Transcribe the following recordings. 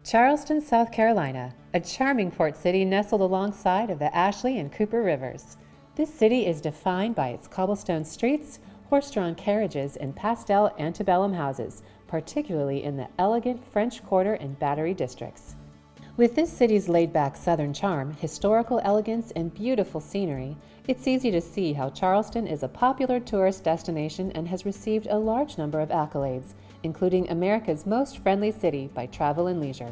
Charleston, South Carolina, a charming port city nestled alongside of the Ashley and Cooper rivers. This city is defined by its cobblestone streets, horse-drawn carriages, and pastel antebellum houses, particularly in the elegant French Quarter and Battery districts. With this city's laid-back southern charm, historical elegance, and beautiful scenery, it's easy to see how Charleston is a popular tourist destination and has received a large number of accolades, including America's most friendly city by Travel and Leisure.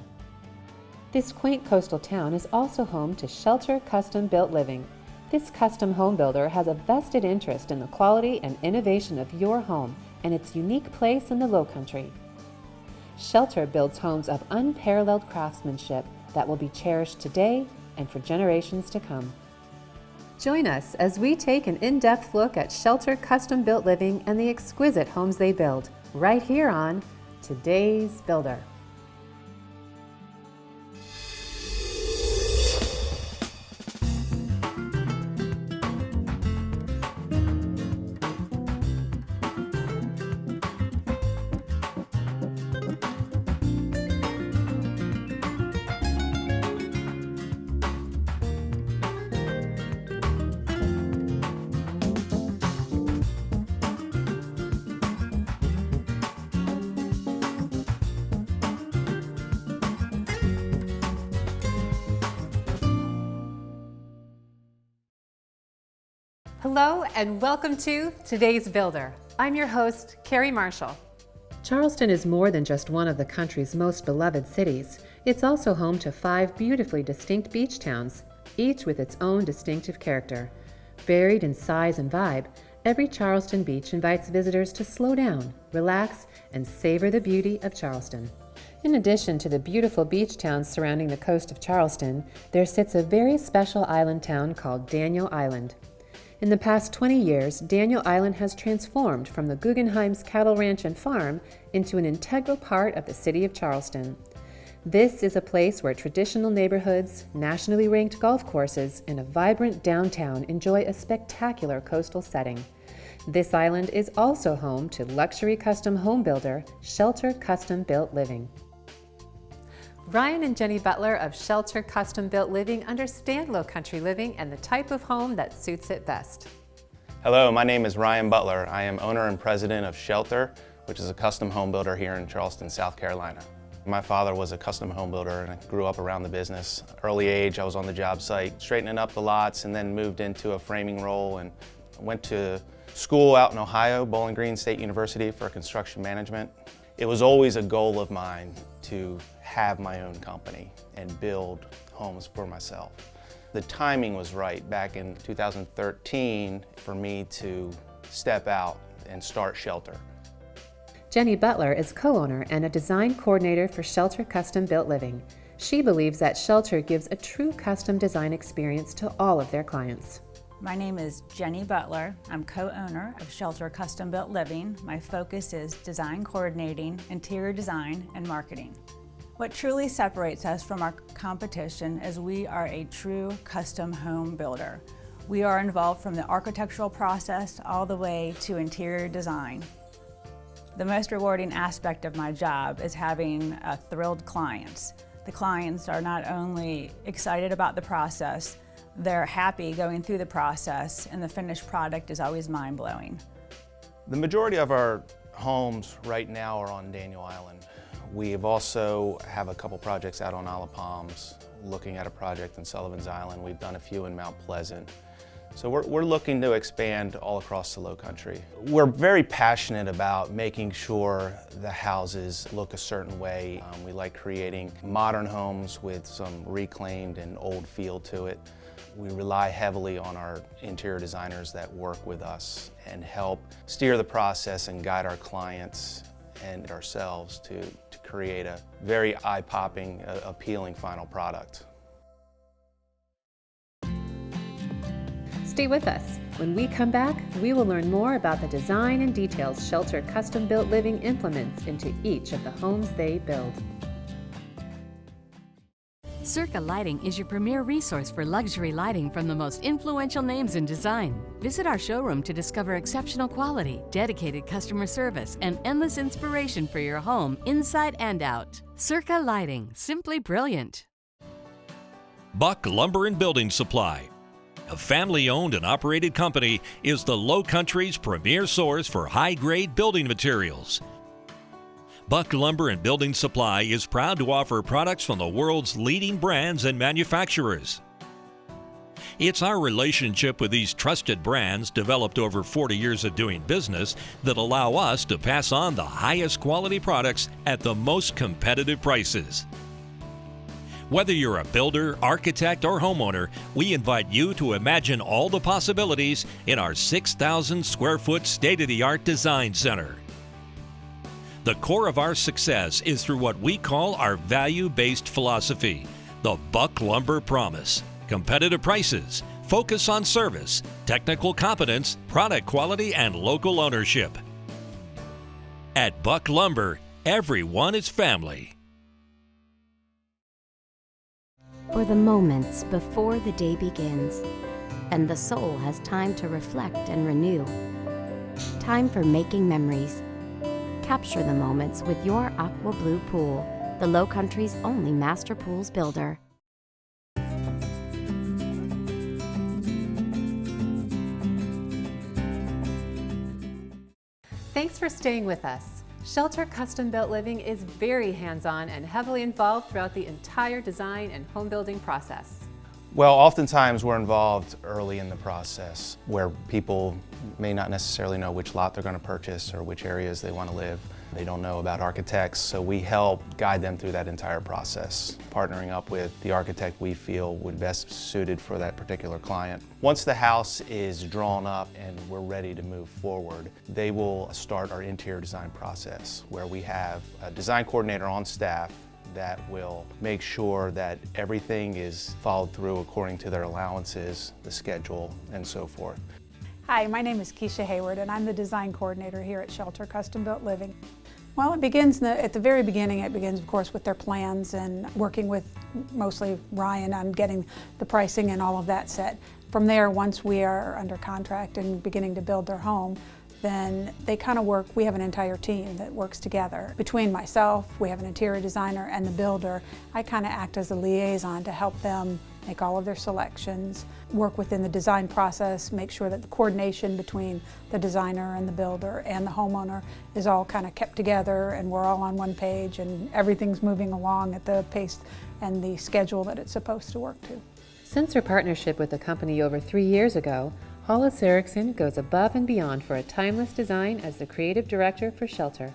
This quaint coastal town is also home to Shelter Custom Built Living. This custom home builder has a vested interest in the quality and innovation of your home and its unique place in the Lowcountry. Shelter builds homes of unparalleled craftsmanship that will be cherished today and for generations to come. Join us as we take an in-depth look at Shelter Custom Built Living and the exquisite homes they build, right here on Today's Builder. Hello and welcome to Today's Builder. I'm your host, Carrie Marshall. Charleston is more than just one of the country's most beloved cities. It's also home to 5 beautifully distinct beach towns, each with its own distinctive character. Varied in size and vibe, every Charleston beach invites visitors to slow down, relax, and savor the beauty of Charleston. In addition to the beautiful beach towns surrounding the coast of Charleston, there sits a very special island town called Daniel Island. In the past 20 years, Daniel Island has transformed from the Guggenheim's cattle ranch and farm into an integral part of the city of Charleston. This is a place where traditional neighborhoods, nationally ranked golf courses, and a vibrant downtown enjoy a spectacular coastal setting. This island is also home to luxury custom home builder Shelter Custom Built Living. Ryan and Jenny Butler of Shelter Custom Built Living understand Lowcountry living and the type of home that suits it best. Hello, my name is Ryan Butler. I am owner and president of Shelter, which is a custom home builder here in Charleston, South Carolina. My father was a custom home builder and I grew up around the business. Early age, I was on the job site, straightening up the lots, and then moved into a framing role and went to school out in Ohio, Bowling Green State University for construction management. It was always a goal of mine to have my own company and build homes for myself. The timing was right back in 2013 for me to step out and start Shelter. Jenny Butler is co-owner and a design coordinator for Shelter Custom Built Living. She believes that Shelter gives a true custom design experience to all of their clients. My name is Jenny Butler. I'm co-owner of Shelter Custom Built Living. My focus is design coordinating, interior design, and marketing. What truly separates us from our competition is we are a true custom home builder. We are involved from the architectural process all the way to interior design. The most rewarding aspect of my job is having thrilled clients. The clients are not only excited about the process, they're happy going through the process, and the finished product is always mind-blowing. The majority of our homes right now are on Daniel Island. We also have a couple projects out on Isle of Palms, looking at a project in Sullivan's Island. We've done a few in Mount Pleasant. So we're looking to expand all across the Lowcountry. We're very passionate about making sure the houses look a certain way. We like creating modern homes with some reclaimed and old feel to it. We rely heavily on our interior designers that work with us and help steer the process and guide our clients and ourselves to create a very eye-popping, appealing final product. Stay with us. When we come back, we will learn more about the design and details Shelter Custom Built Living implements into each of the homes they build. Circa Lighting is your premier resource for luxury lighting from the most influential names in design. Visit our showroom to discover exceptional quality, dedicated customer service, and endless inspiration for your home inside and out. Circa Lighting, simply brilliant. Buck Lumber and Building Supply, a family-owned and operated company, is the Lowcountry's premier source for high-grade building materials. Buck Lumber and Building Supply is proud to offer products from the world's leading brands and manufacturers. It's our relationship with these trusted brands, developed over 40 years of doing business, that allow us to pass on the highest quality products at the most competitive prices. Whether you're a builder, architect, or homeowner, we invite you to imagine all the possibilities in our 6,000 square foot state-of-the-art design center. The core of our success is through what we call our value-based philosophy, the Buck Lumber Promise. Competitive prices, focus on service, technical competence, product quality, and local ownership. At Buck Lumber, everyone is family. For the moments before the day begins, and the soul has time to reflect and renew. Time for making memories. Capture the moments with your Aqua Blue Pool, the Lowcountry's only master pools builder. Thanks for staying with us. Shelter Custom Built Living is very hands-on and heavily involved throughout the entire design and home building process. Well, oftentimes we're involved early in the process where people may not necessarily know which lot they're going to purchase or which areas they want to live. They don't know about architects, so we help guide them through that entire process, partnering up with the architect we feel would best suited for that particular client. Once the house is drawn up and we're ready to move forward, they will start our interior design process, where we have a design coordinator on staff that will make sure that everything is followed through according to their allowances, the schedule, and so forth. Hi, my name is Keisha Hayward, and I'm the design coordinator here at Shelter Custom Built Living. Well, it begins at the very beginning. It begins, of course, with their plans and working with mostly Ryan on getting the pricing and all of that set. From there, once we are under contract and beginning to build their home, then they kind of work. We have an entire team that works together. Between myself, we have an interior designer, and the builder, I kind of act as a liaison to help them make all of their selections, work within the design process, make sure that the coordination between the designer and the builder and the homeowner is all kind of kept together, and we're all on one page and everything's moving along at the pace and the schedule that it's supposed to work to. Since her partnership with the company over 3 years ago, Hollis Erickson goes above and beyond for a timeless design as the creative director for Shelter.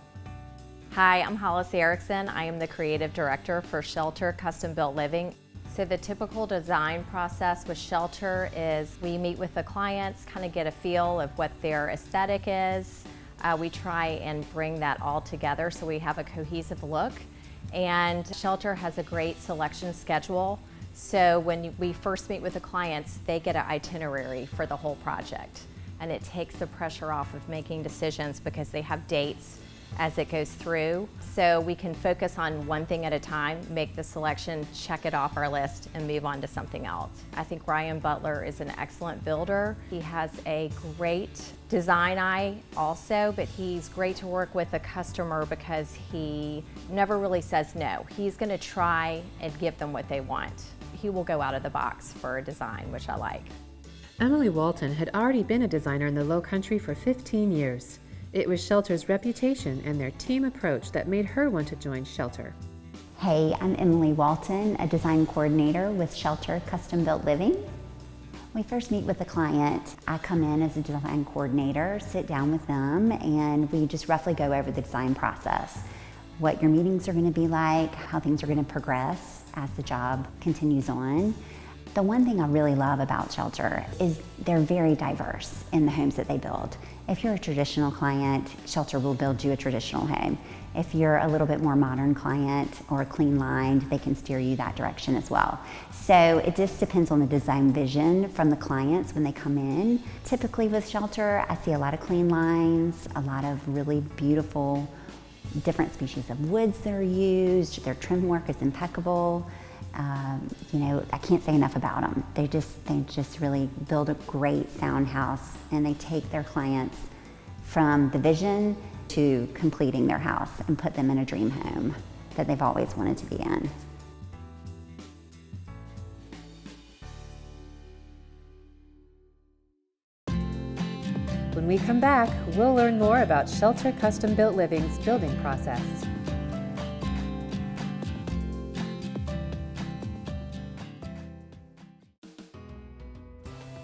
Hi, I'm Hollis Erickson. I am the creative director for Shelter Custom Built Living. So the typical design process with Shelter is we meet with the clients, kind of get a feel of what their aesthetic is. We try and bring that all together so we have a cohesive look. And Shelter has a great selection schedule. So when we first meet with the clients, they get an itinerary for the whole project. And it takes the pressure off of making decisions because they have dates as it goes through. So we can focus on one thing at a time, make the selection, check it off our list, and move on to something else. I think Ryan Butler is an excellent builder. He has a great design eye also, but he's great to work with a customer because he never really says no. He's going to try and give them what they want. He will go out of the box for a design, which I like. Emily Walton had already been a designer in the Lowcountry for 15 years. It was Shelter's reputation and their team approach that made her want to join Shelter. Hey, I'm Emily Walton, a design coordinator with Shelter Custom Built Living. When we first meet with the client, I come in as a design coordinator, sit down with them, and we just roughly go over the design process. What your meetings are going to be like, how things are going to progress as the job continues on. The one thing I really love about Shelter is they're very diverse in the homes that they build. If you're a traditional client, Shelter will build you a traditional home. If you're a little bit more modern client or clean lined, they can steer you that direction as well. So it just depends on the design vision from the clients when they come in. Typically with Shelter, I see a lot of clean lines, a lot of really beautiful different species of woods that are used. Their trim work is impeccable. You know, I can't say enough about them. They just really build a great sound house, and they take their clients from the vision to completing their house and put them in a dream home that they've always wanted to be in. When we come back, we'll learn more about Shelter Custom Built Living's building process.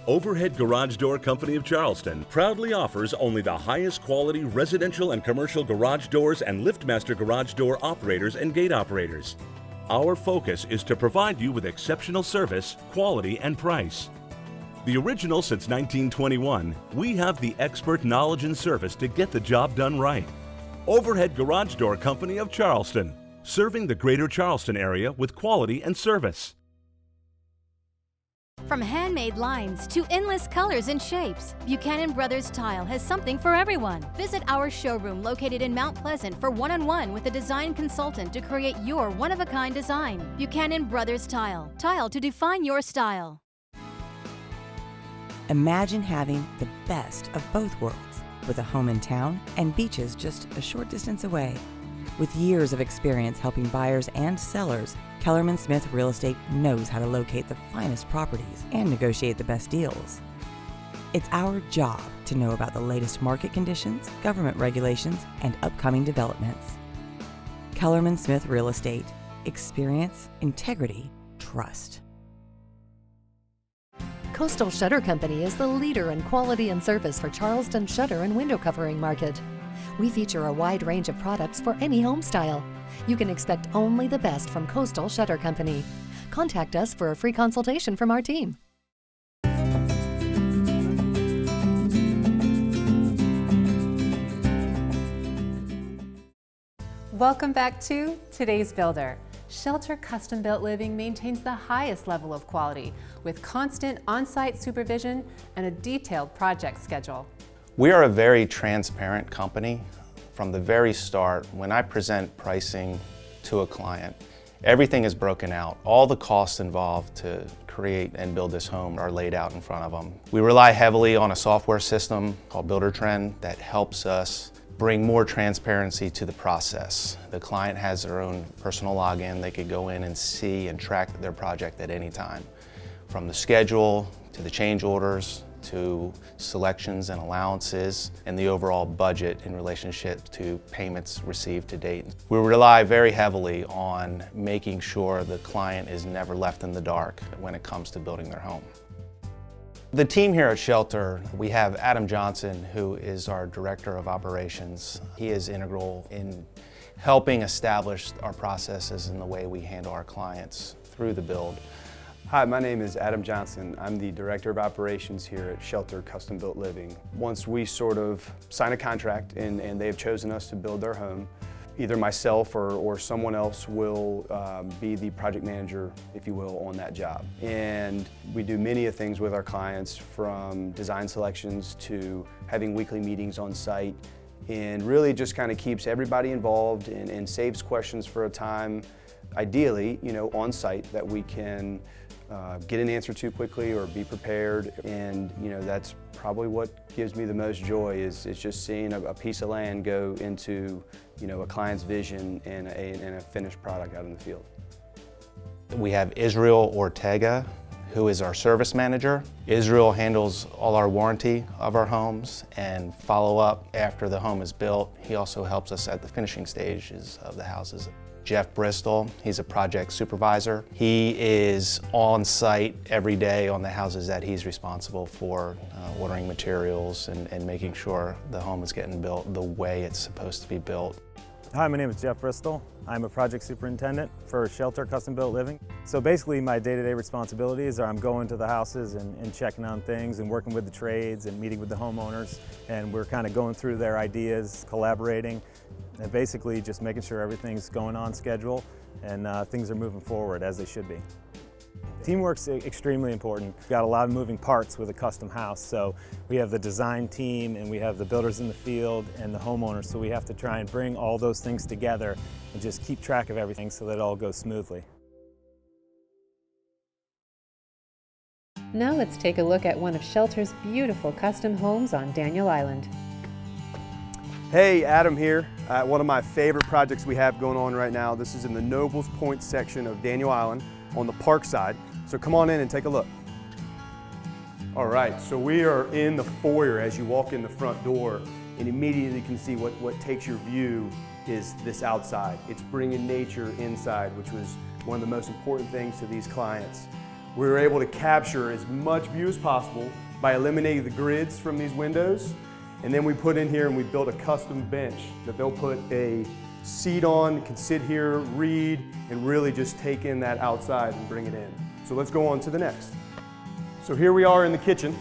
Overhead Garage Door Company of Charleston proudly offers only the highest quality residential and commercial garage doors and LiftMaster garage door operators and gate operators. Our focus is to provide you with exceptional service, quality, and price. The original since 1921, we have the expert knowledge and service to get the job done right. Overhead Garage Door Company of Charleston, serving the greater Charleston area with quality and service. From handmade lines to endless colors and shapes, Buchanan Brothers Tile has something for everyone. Visit our showroom located in Mount Pleasant for one-on-one with a design consultant to create your one-of-a-kind design. Buchanan Brothers Tile. Tile to define your style. Imagine having the best of both worlds, with a home in town and beaches just a short distance away. With years of experience helping buyers and sellers, Kellerman Smith Real Estate knows how to locate the finest properties and negotiate the best deals. It's our job to know about the latest market conditions, government regulations, and upcoming developments. Kellerman Smith Real Estate. Experience, integrity, trust. Coastal Shutter Company is the leader in quality and service for Charleston shutter and window covering market. We feature a wide range of products for any home style. You can expect only the best from Coastal Shutter Company. Contact us for a free consultation from our team. Welcome back to Today's Builder. Shelter Custom Built Living maintains the highest level of quality with constant on-site supervision and a detailed project schedule. We are a very transparent company. From the very start, when I present pricing to a client, everything is broken out. All the costs involved to create and build this home are laid out in front of them. We rely heavily on a software system called Buildertrend that helps us bring more transparency to the process. The client has their own personal login. They could go in and see and track their project at any time. From the schedule to the change orders to selections and allowances and the overall budget in relationship to payments received to date. We rely very heavily on making sure the client is never left in the dark when it comes to building their home. The team here at Shelter, we have Adam Johnson, who is our Director of Operations. He is integral in helping establish our processes and the way we handle our clients through the build. Hi, my name is Adam Johnson. I'm the Director of Operations here at Shelter Custom Built Living. Once we sort of sign a contract and they have chosen us to build their home, either myself or someone else will be the project manager, if you will, on that job. And we do many of things with our clients, from design selections to having weekly meetings on site, and really just kind of keeps everybody involved and saves questions for a time, ideally, you know, on site that we can get an answer to quickly or be prepared. And you know, that's probably what gives me the most joy is just seeing a piece of land go into, you know, a client's vision and a finished product out in the field. We have Israel Ortega, who is our service manager. Israel handles all our warranty of our homes and follow up after the home is built. He also helps us at the finishing stages of the houses. Jeff Bristol, he's a project supervisor. He is on site every day on the houses that he's responsible for, ordering materials and making sure the home is getting built the way it's supposed to be built. Hi, my name is Jeff Bristol. I'm a project superintendent for Shelter Custom Built Living. So basically my day-to-day responsibilities are I'm going to the houses and checking on things and working with the trades and meeting with the homeowners, and we're kind of going through their ideas, collaborating, and basically just making sure everything's going on schedule and things are moving forward as they should be. Teamwork's extremely important. We've got a lot of moving parts with a custom house, so we have the design team and we have the builders in the field and the homeowners, so we have to try and bring all those things together and just keep track of everything so that it all goes smoothly. Now let's take a look at one of Shelter's beautiful custom homes on Daniel Island. Hey, Adam here. One of my favorite projects we have going on right now. This is in the Nobles Point section of Daniel Island on the park side. So come on in and take a look. All right, so we are in the foyer as you walk in the front door, and immediately you can see what takes your view is this outside. It's bringing nature inside, which was one of the most important things to these clients. We were able to capture as much view as possible by eliminating the grids from these windows. And then we put in here and we built a custom bench that they'll put a seat on, can sit here, read, and really just take in that outside and bring it in. So let's go on to the next. So here we are in the kitchen,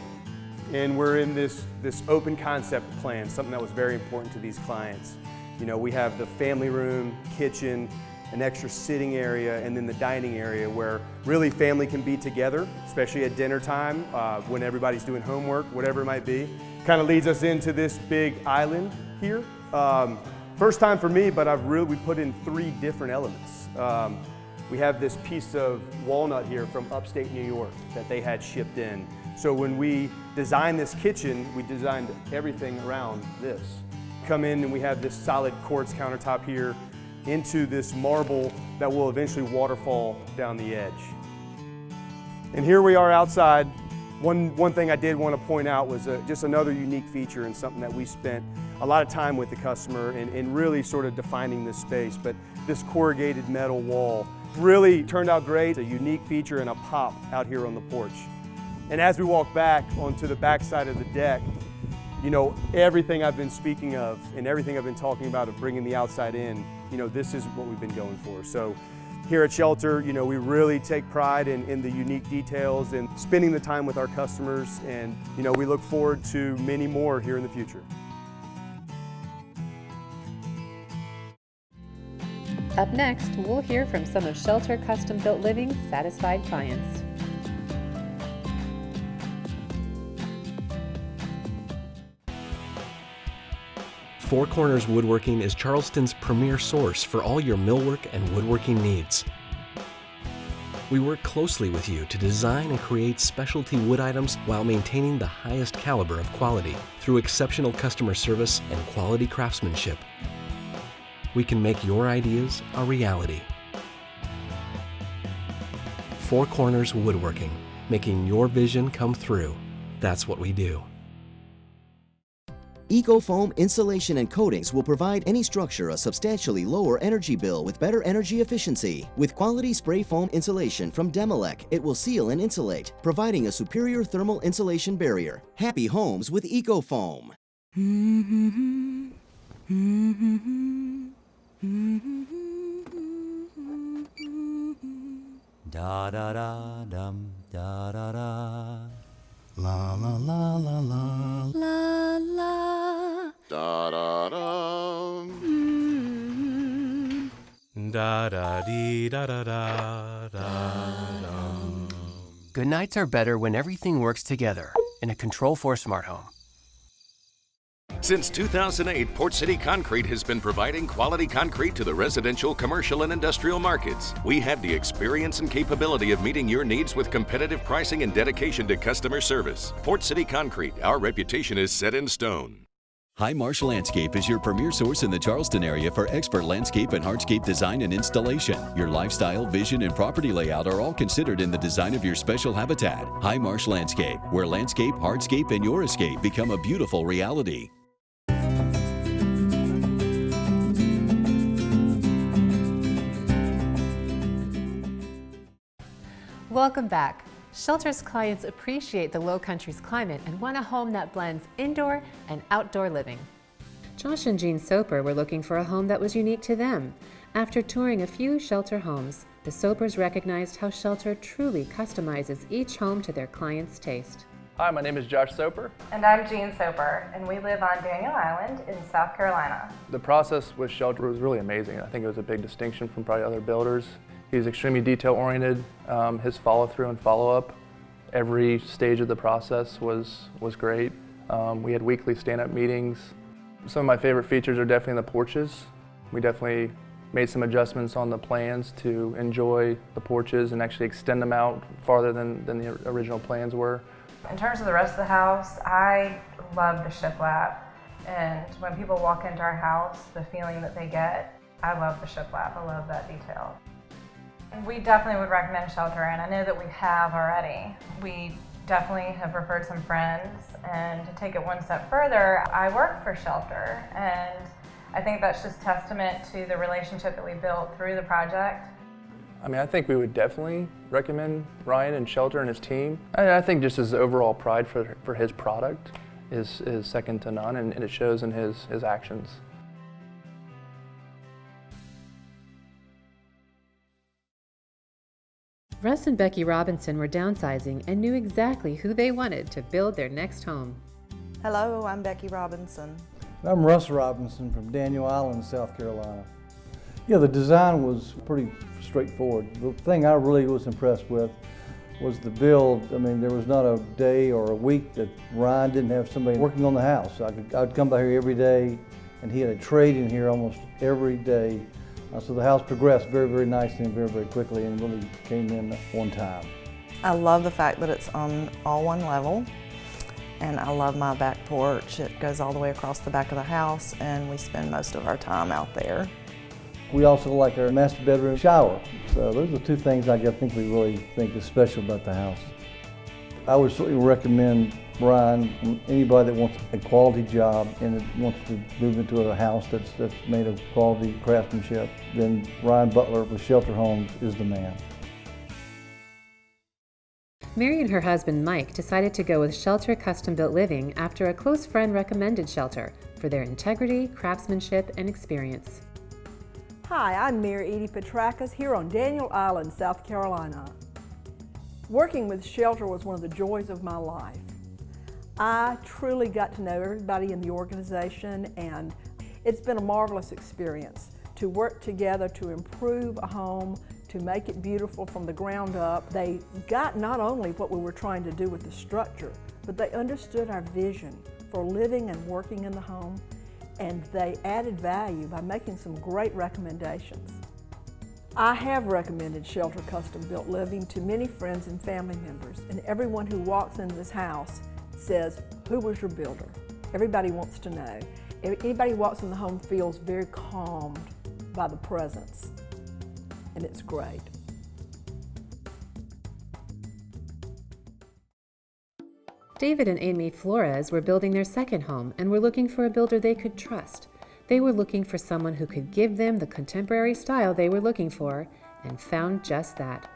and we're in this open concept plan, something that was very important to these clients. You know, we have the family room, kitchen, an extra sitting area, and then the dining area where really family can be together, especially at dinner time, when everybody's doing homework, whatever it might be. Kind of leads us into this big island here. First time for me, but we put in 3 different elements. We have this piece of walnut here from upstate New York that they had shipped in. So when we designed this kitchen, we designed everything around this. Come in and we have this solid quartz countertop here into this marble that will eventually waterfall down the edge. And here we are outside. One thing I did want to point out was just another unique feature and something that we spent a lot of time with the customer and really sort of defining this space. But this corrugated metal wall really turned out great. A unique feature and a pop out here on the porch. And as we walk back onto the back side of the deck, you know, everything I've been speaking of and everything I've been talking about of bringing the outside in, you know, this is what we've been going for. So here at Shelter, you know, we really take pride in the unique details and spending the time with our customers, and, you know, we look forward to many more here in the future. Up next, we'll hear from some of Shelter Custom Built Living's satisfied clients. Four Corners Woodworking is Charleston's premier source for all your millwork and woodworking needs. We work closely with you to design and create specialty wood items while maintaining the highest caliber of quality through exceptional customer service and quality craftsmanship. We can make your ideas a reality. Four Corners Woodworking, making your vision come through. That's what we do. EcoFoam insulation and coatings will provide any structure a substantially lower energy bill with better energy efficiency. With quality spray foam insulation from Demilec, it will seal and insulate, providing a superior thermal insulation barrier. Happy homes with EcoFoam. Da da da dum da da da. La la la la la La la. da da da. Da da dee da da da da. Good nights are better when everything works together in a Control4 smart home. Since 2008, Port City Concrete has been providing quality concrete to the residential, commercial, and industrial markets. We have the experience and capability of meeting your needs with competitive pricing and dedication to customer service. Port City Concrete, our reputation is set in stone. High Marsh Landscape is your premier source in the Charleston area for expert landscape and hardscape design and installation. Your lifestyle, vision, and property layout are all considered in the design of your special habitat. High Marsh Landscape, where landscape, hardscape, and your escape become a beautiful reality. Welcome back. Shelter's clients appreciate the Lowcountry's climate and want a home that blends indoor and outdoor living. Josh and Jean Soper were looking for a home that was unique to them. After touring a few Shelter homes, the Sopers recognized how Shelter truly customizes each home to their client's taste. Hi, my name is Josh Soper. And I'm Jean Soper, and we live on Daniel Island in South Carolina. The process with Shelter was really amazing. I think it was a big distinction from probably other builders. He's extremely detail-oriented. His follow-through and follow-up, every stage of the process was great. We had weekly stand-up meetings. Some of my favorite features are definitely the porches. We definitely made some adjustments on the plans to enjoy the porches and actually extend them out farther than the original plans were. In terms of the rest of the house, I love the shiplap. And when people walk into our house, the feeling that they get, I love the shiplap. I love that detail. We definitely would recommend Shelter, and I know that we have already. We definitely have referred some friends, and to take it one step further, I work for Shelter, and I think that's just testament to the relationship that we built through the project. I mean, I think we would definitely recommend Ryan and Shelter and his team. I think just his overall pride for his product is second to none, and it shows in his actions. Russ and Becky Robinson were downsizing and knew exactly who they wanted to build their next home. Hello, I'm Becky Robinson. I'm Russ Robinson from Daniel Island, South Carolina. Yeah, the design was pretty straightforward. The thing I really was impressed with was the build. I mean, there was not a day or a week that Ryan didn't have somebody working on the house. I'd come by here every day, and he had a trade in here almost every day. So the house progressed very, very nicely and very, very quickly, and really came in on time. I love the fact that it's on all one level, and I love my back porch. It goes all the way across the back of the house, and we spend most of our time out there. We also like our master bedroom shower. So those are two things I think we really think is special about the house. I would certainly recommend Ryan, anybody that wants a quality job and wants to move into a house that's made of quality craftsmanship, then Ryan Butler with Shelter Homes is the man. Mary and her husband Mike decided to go with Shelter Custom Built Living after a close friend recommended Shelter for their integrity, craftsmanship, and experience. Hi, I'm Mary Edie Petrakis here on Daniel Island, South Carolina. Working with Shelter was one of the joys of my life. I truly got to know everybody in the organization, and it's been a marvelous experience to work together to improve a home, to make it beautiful from the ground up. They got not only what we were trying to do with the structure, but they understood our vision for living and working in the home, and they added value by making some great recommendations. I have recommended Shelter Custom Built Living to many friends and family members, and everyone who walks into this house says, "Who was your builder?" Everybody wants to know. Anybody who walks in the home feels very calmed by the presence, and it's great. David and Amy Flores were building their second home and were looking for a builder they could trust. They were looking for someone who could give them the contemporary style they were looking for, and found just that.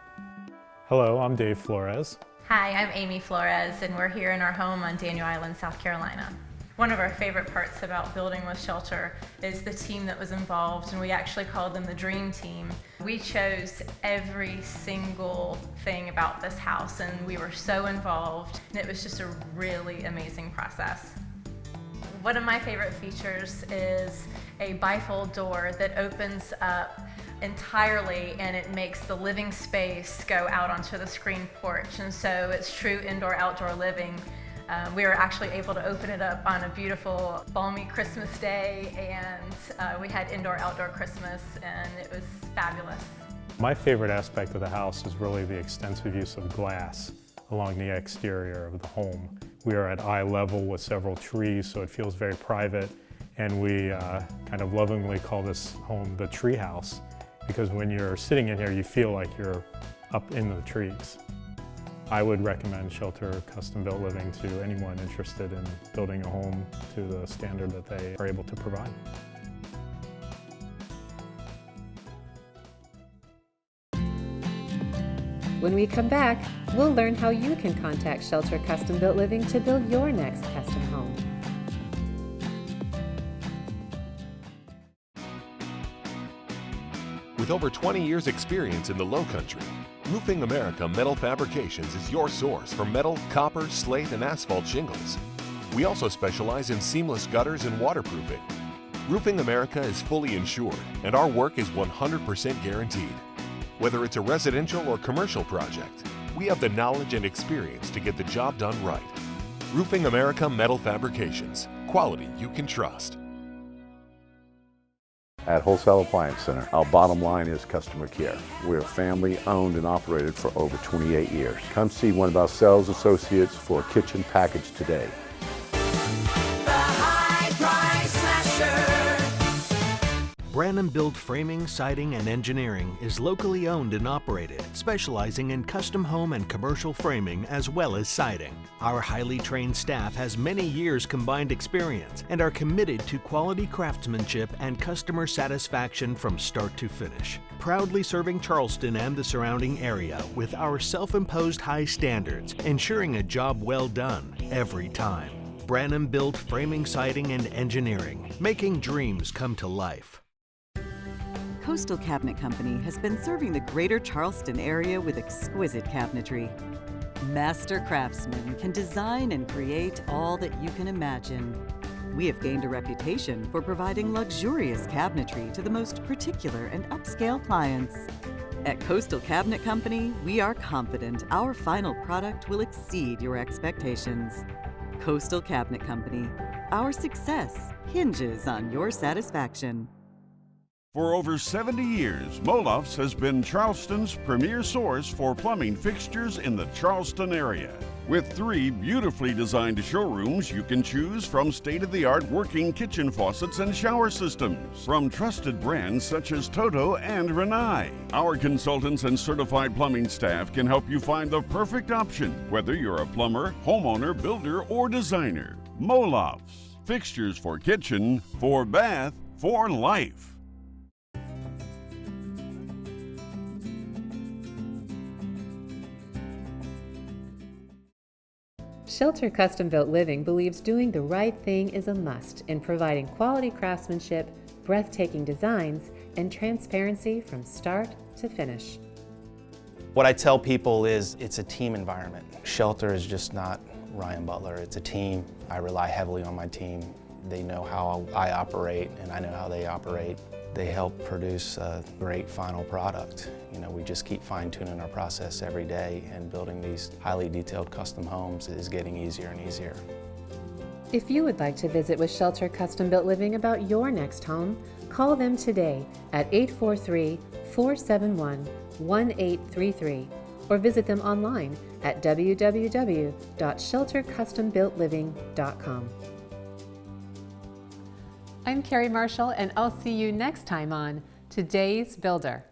Hello, I'm Dave Flores. Hi, I'm Amy Flores, and we're here in our home on Daniel Island, South Carolina. One of our favorite parts about building with Shelter is the team that was involved, and we actually called them the Dream Team. We chose every single thing about this house, and we were so involved, and it was just a really amazing process. One of my favorite features is a bifold door that opens up entirely, and it makes the living space go out onto the screen porch, and so it's true indoor-outdoor living. We were actually able to open it up on a beautiful balmy Christmas day, and we had indoor-outdoor Christmas, and it was fabulous. My favorite aspect of the house is really the extensive use of glass along the exterior of the home. We are at eye level with several trees, so it feels very private, and we kind of lovingly call this home the tree house, because when you're sitting in here, you feel like you're up in the trees. I would recommend Shelter Custom Built Living to anyone interested in building a home to the standard that they are able to provide. When we come back, we'll learn how you can contact Shelter Custom Built Living to build your next custom home. With over 20 years' experience in the Lowcountry, Roofing America Metal Fabrications is your source for metal, copper, slate, and asphalt shingles. We also specialize in seamless gutters and waterproofing. Roofing America is fully insured, and our work is 100% guaranteed. Whether it's a residential or commercial project, we have the knowledge and experience to get the job done right. Roofing America Metal Fabrications, quality you can trust. At Wholesale Appliance Center, our bottom line is customer care. We're family owned and operated for over 28 years. Come see one of our sales associates for a kitchen package today. Branham Built Framing, Siding, and Engineering is locally owned and operated, specializing in custom home and commercial framing as well as siding. Our highly trained staff has many years combined experience and are committed to quality craftsmanship and customer satisfaction from start to finish. Proudly serving Charleston and the surrounding area with our self-imposed high standards, ensuring a job well done every time. Branham Built Framing, Siding, and Engineering, making dreams come to life. Coastal Cabinet Company has been serving the greater Charleston area with exquisite cabinetry. Master craftsmen can design and create all that you can imagine. We have gained a reputation for providing luxurious cabinetry to the most particular and upscale clients. At Coastal Cabinet Company, we are confident our final product will exceed your expectations. Coastal Cabinet Company, our success hinges on your satisfaction. For over 70 years, Molof's has been Charleston's premier source for plumbing fixtures in the Charleston area. With 3 beautifully designed showrooms, you can choose from state-of-the-art working kitchen faucets and shower systems from trusted brands such as Toto and Rinnai. Our consultants and certified plumbing staff can help you find the perfect option, whether you're a plumber, homeowner, builder, or designer. Molof's, fixtures for kitchen, for bath, for life. Shelter Custom Built Living believes doing the right thing is a must in providing quality craftsmanship, breathtaking designs, and transparency from start to finish. What I tell people is it's a team environment. Shelter is just not Ryan Butler, it's a team. I rely heavily on my team. They know how I operate and I know how they operate. They help produce a great final product. You know, we just keep fine-tuning our process every day, and building these highly detailed custom homes is getting easier and easier. If you would like to visit with Shelter Custom Built Living about your next home, call them today at 843-471-1833 or visit them online at www.sheltercustombuiltliving.com. I'm Carrie Marshall, and I'll see you next time on Today's Builder.